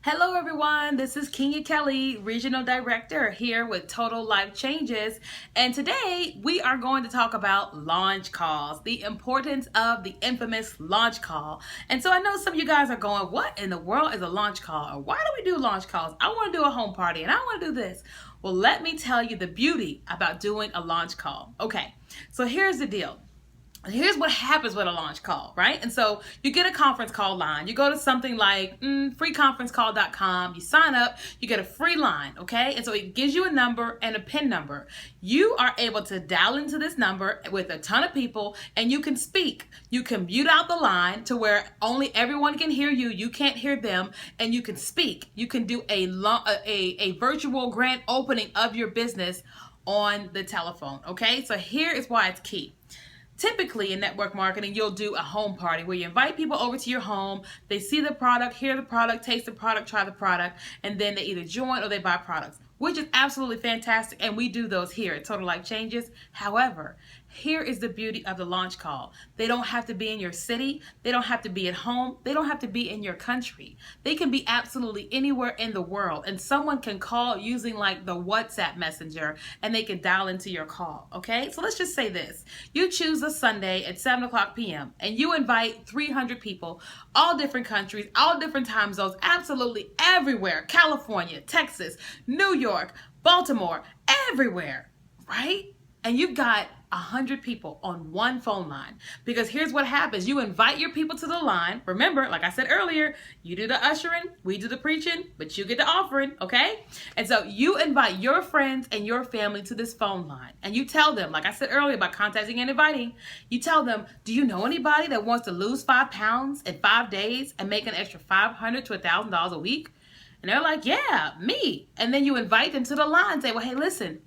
Hello everyone, this is Kenya Kelly, Regional Director here with Total Life Changes, and today we are going to talk about launch calls, the importance of the infamous launch call. And so I know some of you guys are going, what in the world is a launch call? Or why do we do launch calls? I want to do a home party and I want to do this. Well, let me tell you the beauty about doing a launch call. Okay, so here's the deal. Here's what happens with a launch call, right? And so you get a conference call line. You go to something like freeconferencecall.com. You sign up. You get a free line, okay? And so it gives you a number and a PIN number. You are able to dial into this number with a ton of people, and you can speak. You can mute out the line to where only everyone can hear you. You can't hear them, and you can speak. You can do a virtual grand opening of your business on the telephone, okay? So here is why it's key. Typically in network marketing, you'll do a home party where you invite people over to your home. They see the product, hear the product, taste the product, try the product, and then they either join or they buy products, which is absolutely fantastic. And we do those here at Total Life Changes. However, here is the beauty of the launch call. They don't have to be in your city. They don't have to be at home. They don't have to be in your country. They can be absolutely anywhere in the world. And someone can call using like the WhatsApp messenger and they can dial into your call. Okay, so let's just say this. You choose a Sunday at 7 o'clock p.m. and you invite 300 people, all different countries, all different time zones, absolutely everywhere. California, Texas, New York, Baltimore, everywhere, right? And you've got 100 people on one phone line, because here's what happens. You invite your people to the line. Remember, like I said earlier, you do the ushering, we do the preaching, but you get the offering, okay? And so you invite your friends and your family to this phone line, and you tell them, like I said earlier about contacting and inviting, you tell them, do you know anybody that wants to lose 5 pounds in 5 days and make an extra $500 to $1,000 a week? And they're like, yeah, me. And then you invite them to the line and say, well, hey, listen,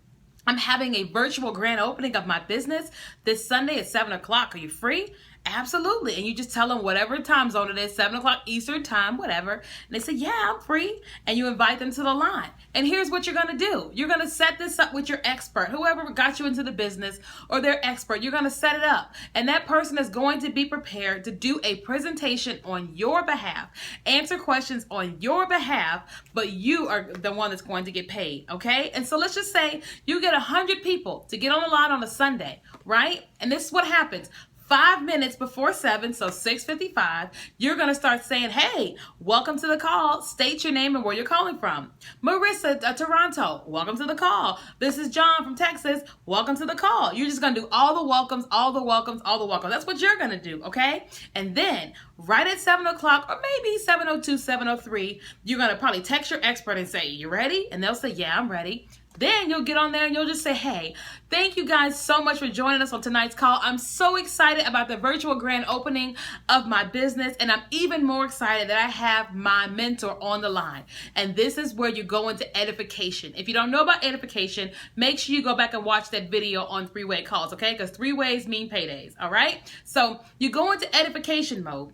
I'm having a virtual grand opening of my business this Sunday at 7 o'clock. Are you free? Absolutely. And you just tell them whatever time zone it is, 7 o'clock Eastern time, whatever. And they say, yeah, I'm free. And you invite them to the line. And here's what you're going to do. You're going to set this up with your expert, whoever got you into the business or their expert. You're going to set it up. And that person is going to be prepared to do a presentation on your behalf, answer questions on your behalf, but you are the one that's going to get paid. Okay. And so let's just say you get 100 people to get on the line on a Sunday, right? And this is what happens. 5 minutes before 7, so 6:55, you're going to start saying, hey, welcome to the call. State your name and where you're calling from. Marissa, Toronto, welcome to the call. This is John from Texas. Welcome to the call. You're just going to do all the welcomes, all the welcomes, all the welcomes. That's what you're going to do, okay? And then right at 7 o'clock, or maybe 7:02, 7:03, you're going to probably text your expert and say, you ready? And they'll say, yeah, I'm ready. Then you'll get on there and you'll just say, hey, thank you guys so much for joining us on tonight's call. I'm so excited about the virtual grand opening of my business, and I'm even more excited that I have my mentor on the line. And this is where you go into edification. If you don't know about edification, make sure you go back and watch that video on three-way calls, okay? Because 3 ways mean paydays, all right? So you go into edification mode.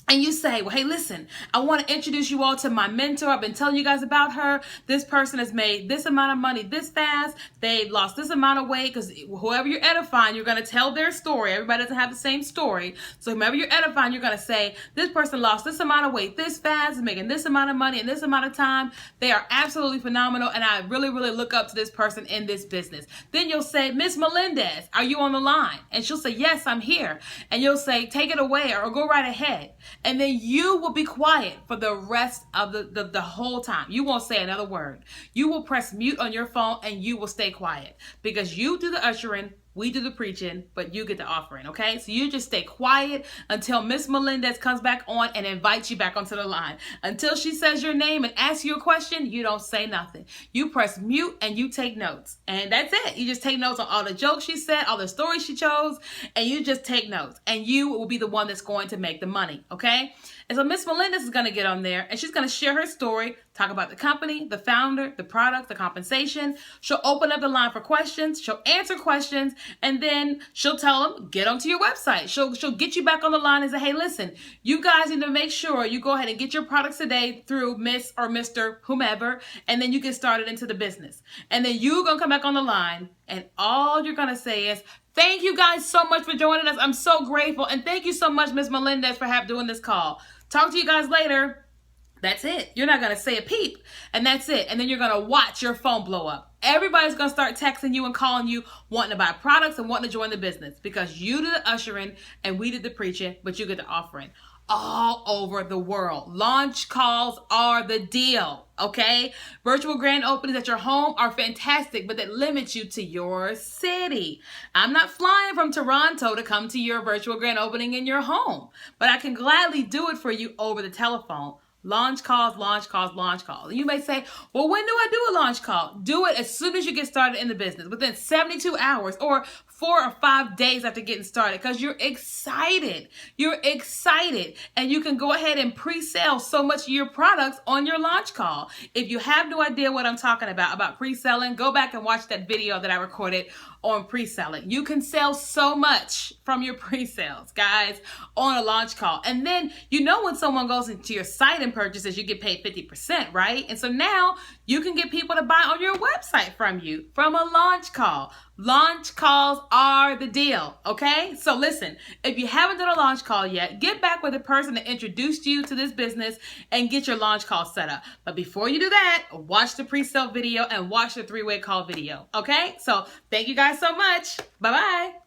And you say, well, hey, listen, I want to introduce you all to my mentor. I've been telling you guys about her. This person has made this amount of money this fast. They've lost this amount of weight, because whoever you're edifying, you're going to tell their story. Everybody doesn't have the same story. So whoever you're edifying, you're going to say, this person lost this amount of weight this fast, is making this amount of money in this amount of time. They are absolutely phenomenal, and I really, really look up to this person in this business. Then you'll say, Miss Melendez, are you on the line? And she'll say, yes, I'm here. And you'll say, take it away, or go right ahead. And then you will be quiet for the rest of the whole time. You won't say another word. You will press mute on your phone and you will stay quiet, because you do the ushering, we do the preaching, but you get the offering, okay? So you just stay quiet until Miss Melendez comes back on and invites you back onto the line. Until she says your name and asks you a question, you don't say nothing. You press mute and you take notes. And that's it. You just take notes on all the jokes she said, all the stories she chose, and you just take notes. And you will be the one that's going to make the money, okay? And so Miss Melendez is going to get on there and she's going to share her story, talk about the company, the founder, the product, the compensation. She'll open up the line for questions. She'll answer questions, and then she'll tell them, get onto your website. She'll get you back on the line and say, hey, listen, you guys need to make sure you go ahead and get your products today through Miss or Mr. whomever, and then you get started into the business. And then you're going to come back on the line, and all you're going to say is, thank you guys so much for joining us. I'm so grateful. And thank you so much, Miss Melendez, for doing this call. Talk to you guys later. That's it. You're not going to say a peep, and that's it. And then you're going to watch your phone blow up. Everybody's going to start texting you and calling you, wanting to buy products and wanting to join the business because you did the ushering and we did the preaching, but you get the offering. All over the world. Launch calls are the deal, okay? Virtual grand openings at your home are fantastic, but that limits you to your city. I'm not flying from Toronto to come to your virtual grand opening in your home, but I can gladly do it for you over the telephone. Launch calls, launch calls, launch calls. And you may say, well, when do I do a launch call? Do it as soon as you get started in the business, within 72 hours or 4 or 5 days after getting started, because you're excited. You're excited. And you can go ahead and pre-sell so much of your products on your launch call. If you have no idea what I'm talking about pre-selling, go back and watch that video that I recorded on pre-selling. You can sell so much from your pre-sales, guys, on a launch call. And then, when someone goes into your site and purchases, you get paid 50%, right? And so now you can get people to buy on your website from you from a launch call. Launch calls are the deal, okay? So listen, if you haven't done a launch call yet, get back with the person that introduced you to this business and get your launch call set up. But before you do that, watch the pre-sale video and watch the 3-way call video, okay? So thank you guys so much. Bye-bye.